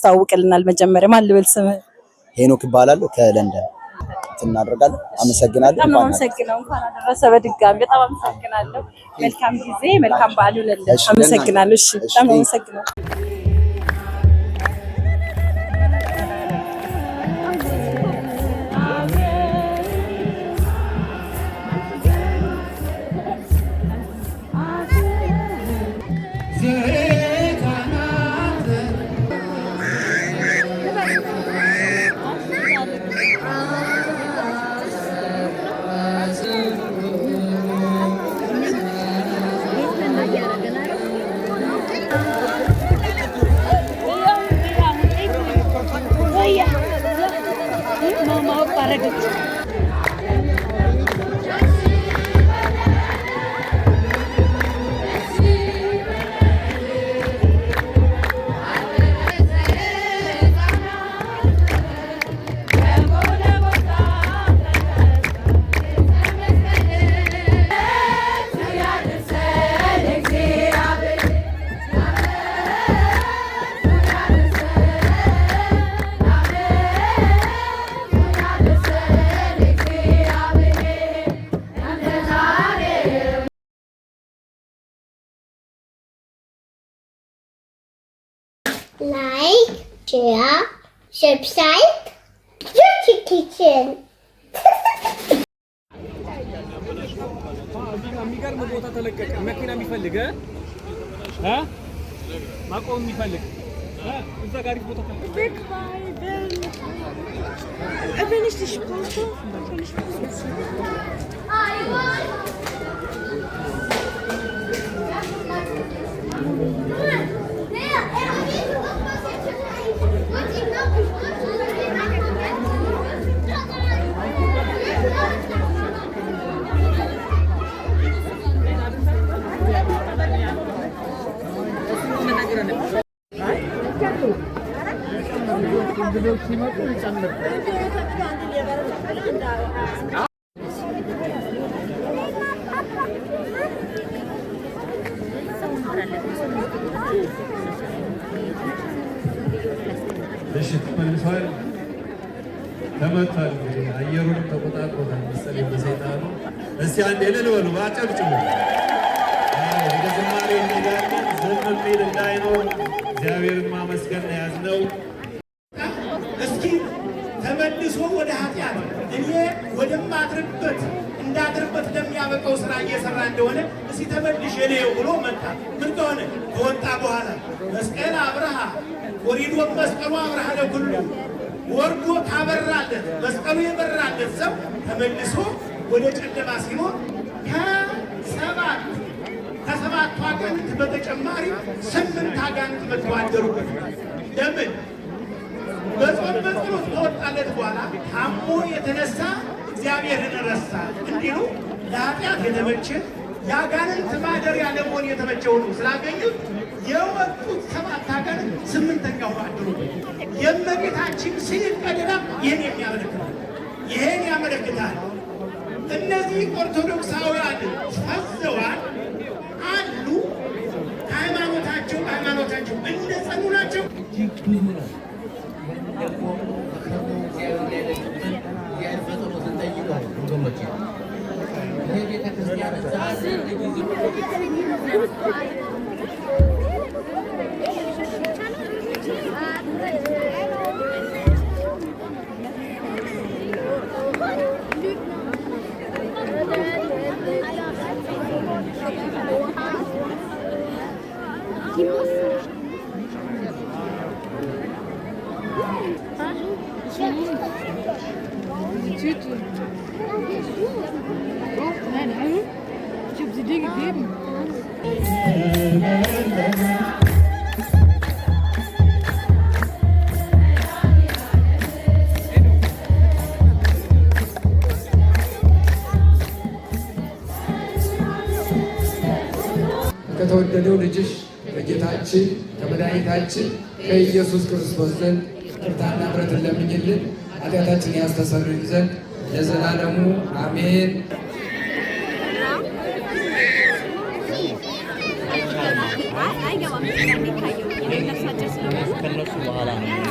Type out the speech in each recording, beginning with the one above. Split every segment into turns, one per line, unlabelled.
ታስተዋውቅልናል? መጀመሪያ ማን ልበል ስምህ?
ሄኖክ ይባላል ከለንደን እናደርጋለን። አመሰግናለሁ።
በጣም አመሰግናለሁ። እንኳን አደረሰ በድጋሚ በጣም አመሰግናለሁ። መልካም ጊዜ፣ መልካም በዓል ይሁንልህ። አመሰግናለሁ። እሺ በጣም አመሰግናለሁ።
Like, share, subscribe, Dirty Kitchen.
የሚገርም ቦታ ተለቀቀ። መኪና የሚፈልግ ማቆም የሚፈልግ እዛ ጋር ቦታ ተለቀቀ።
Wenn ich dich brauche, kann ich
መልሷል ተመቷል። አየሩን ተቆጣጥሮታል መሰለኝ በሰይጣኑ። እስቲ አንዴ እልል በሉ አጨብጭቡ። ወደ ዝማሬ እንሄዳለን። ዝም የሚል እንዳይኖር እግዚአብሔርን ማመስገን ነው ያዝነው።
እስኪ ተመልሶ ወደ ኃጢአት እኔ ወደማድርበት እንዳድርበት ለሚያበቃው ስራ እየሰራ እንደሆነ እስቲ ተመልሽ እኔው ብሎ መጣ። ምን ከሆነ ከወጣ በኋላ መስቀል አብርሃ ወሪዶ መስቀሉ አብርሃ ለኩሉ ወርዶ ታበራለት መስቀሉ የበራለት ሰው ተመልሶ ወደ ጨለማ ሲኖር ከሰባቱ አጋንንት በተጨማሪ 8 አጋንንት መተዋደሩበት። ለምን? በጾም በጸሎት ከወጣለት በኋላ ታሞ የተነሳ እግዚአብሔርን ረሳ እንዲሉ ለኃጢአት የተመቸ የአጋንንት ማደሪያ ለመሆን የተመቸው ነው ስላገኙት የወጡት 7 አጋንንት 8ኛው አደሩበት። የእመቤታችን ስዕል ቀደዳ ይሄን ያመለክታል። እነዚህ ኦርቶዶክሳውያን ፈዘዋል አሉ። ሃይማኖታቸው እንደጸኑ ናቸው።
Nein, ich habe sie dir gegeben.
ከተወደደው ልጅሽ ከጌታችን ከመድኃኒታችን ከኢየሱስ ክርስቶስ ዘንድ ይቅርታና ምሕረትን ለምኝልን ኃጢአታችንን ያስተሰርይልን ዘንድ ለዘላለሙ አሜን።
ከነሱ በኋላ ነው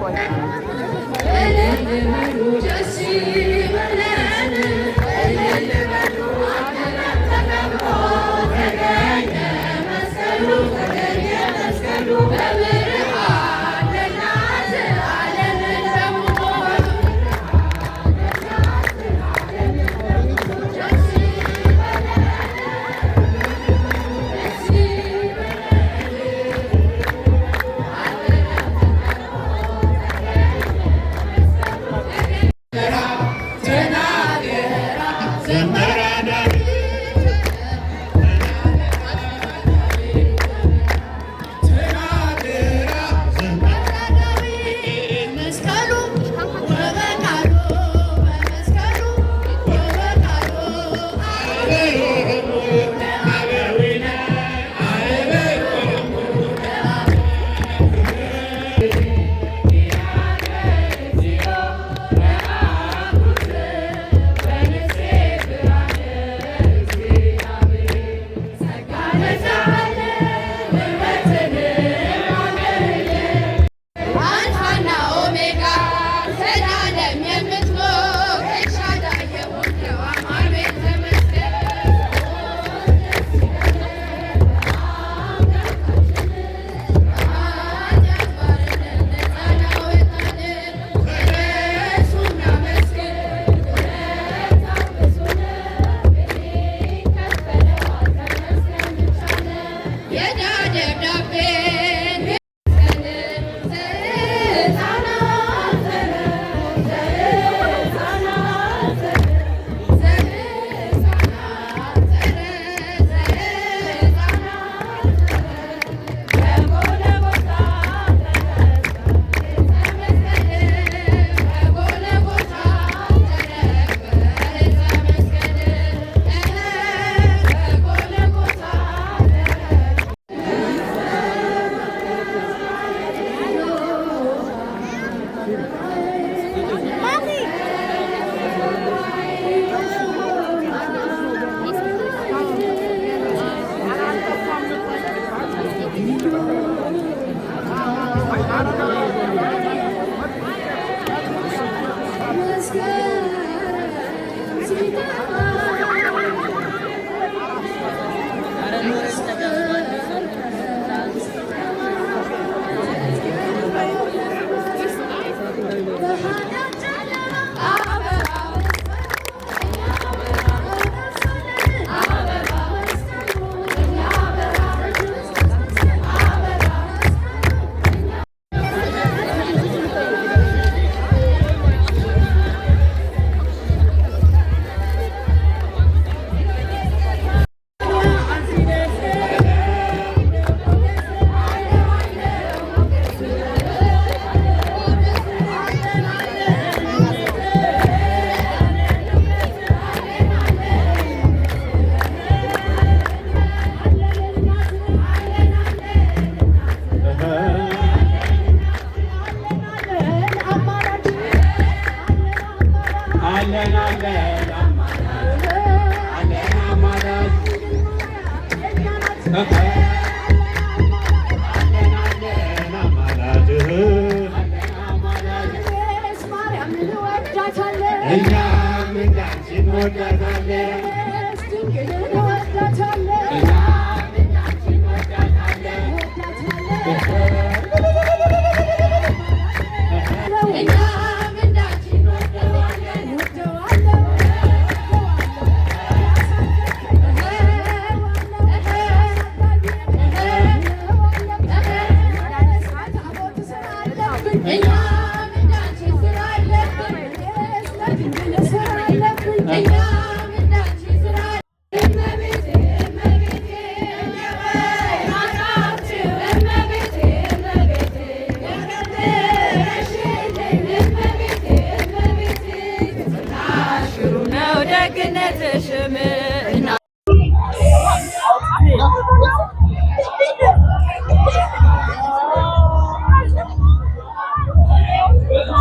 Thank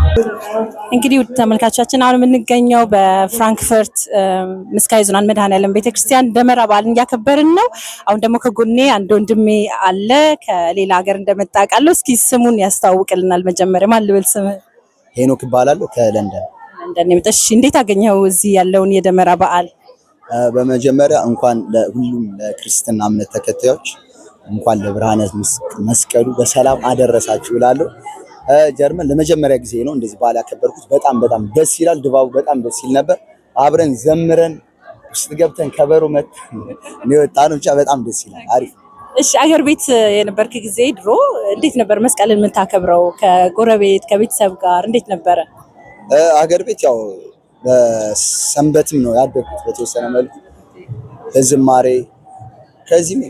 you.
እንግዲህ ውድ ተመልካቾቻችን አሁን የምንገኘው በፍራንክፈርት ምስካየ ኅዙናን መድኃኔዓለም ቤተክርስቲያን ደመራ በዓልን እያከበርን ነው። አሁን ደግሞ ከጎኔ አንድ ወንድሜ አለ ከሌላ ሀገር እንደመጣ ቃለሁ። እስኪ ስሙን ያስተዋውቅልናል። መጀመሪያ ማን ልበል? ስምህ?
ሄኖክ እባላለሁ ከለንደን።
ለንደን የመጣሽ እንዴት አገኘው እዚህ ያለውን የደመራ በዓል?
በመጀመሪያ እንኳን ለሁሉም ለክርስትና እምነት ተከታዮች እንኳን ለብርሃነ መስቀሉ በሰላም አደረሳችሁ እላለሁ። ጀርመን ለመጀመሪያ ጊዜ ነው እንደዚህ በዓል ያከበርኩት። በጣም ደስ ይላል። ድባቡ በጣም ደስ ይል ነበር። አብረን ዘምረን ውስጥ ገብተን ከበሮ መተን ነው የወጣነው። ብቻ በጣም ደስ ይላል። አሪፍ።
እሺ አገር ቤት የነበርክ ጊዜ ድሮ እንዴት ነበር መስቀልን የምታከብረው? ከጎረቤት ከቤተሰብ ጋር እንዴት ነበረ?
አገር ቤት ያው በሰንበትም ነው ያደግኩት በተወሰነ መልኩ በዝማሬ ከዚህም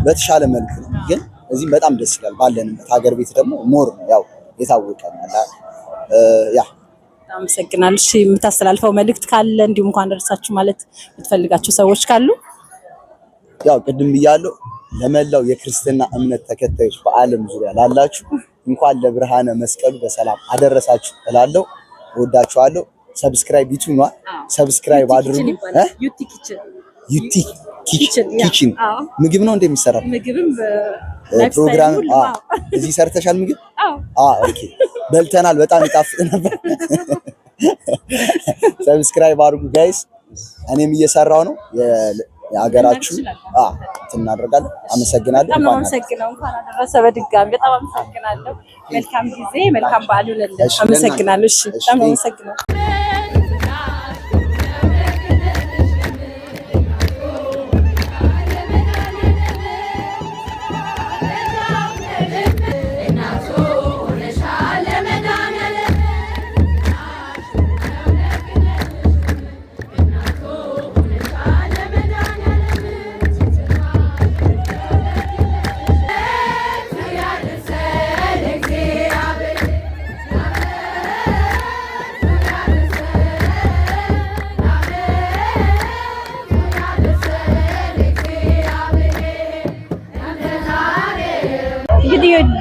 በተሻለ መልኩ ነው። ግን እዚህም በጣም ደስ ይላል። ባለንበት ሀገር ቤት ደግሞ ሞር ነው ያው የታወቀ ነው። ያ
አመሰግናለሁ። እሺ የምታስተላልፈው መልእክት ካለ እንዲሁም እንኳን ደረሳችሁ ማለት የምትፈልጋችሁ ሰዎች ካሉ?
ያው ቅድም ብያለሁ ለመላው የክርስትና እምነት ተከታዮች በዓለም ዙሪያ ላላችሁ እንኳን ለብርሃነ መስቀሉ በሰላም አደረሳችሁ እላለሁ። እወዳችኋለሁ። ሰብስክራይብ ዩቲዩብ ነው። ሰብስክራይብ አድርጉ። ዩቲ ኪችን ምግብ ነው እንደሚሰራው
ምግብም
ፕሮግራም እዚህ ሰርተሻል ምግብ? ኦኬ በልተናል። በጣም ይጣፍጥ ነበር። ሰብስክራይብ አድርጉ ጋይስ። እኔም እየሰራው ነው የሀገራችሁ እናደርጋለን። አመሰግናለሁ።
በጣም አመሰግናለሁ። እንኳን አደረሰ በድጋሚ በጣም አመሰግናለሁ። መልካም ጊዜ፣ መልካም በዓል ይሁንልህ። አመሰግናለሁ። እሺ በጣም አመሰግናለሁ።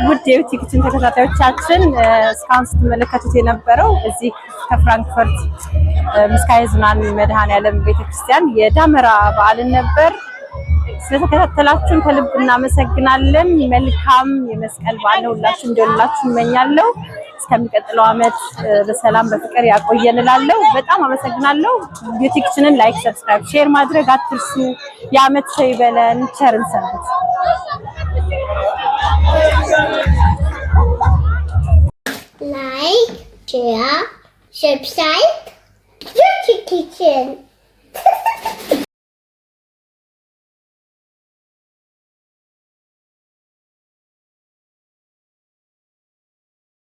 ውድ የዩቲ ኪችን ተከታታዮቻችን እስካሁን ስትመለከቱት የነበረው እዚህ ከፍራንክፈርት ምስካየ ኅዙናን መድኃኔዓለም ቤተክርስቲያን የደመራ በዓልን ነበር። ስለተከታተላችሁን ከልብ እናመሰግናለን። መልካም የመስቀል በዓል ሁላችሁ እንዲሆንላችሁ እመኛለሁ። እስከሚቀጥለው ዓመት በሰላም በፍቅር ያቆየን እላለሁ። በጣም አመሰግናለሁ። ዩቲ ኪችንን ላይክ፣ ሰብስክራይብ፣ ሼር ማድረግ አትርሱ። የዓመት ሰው ይበለን። ቸርን ሰንብት።
Like, share, subscribe, Yuti Kitchen.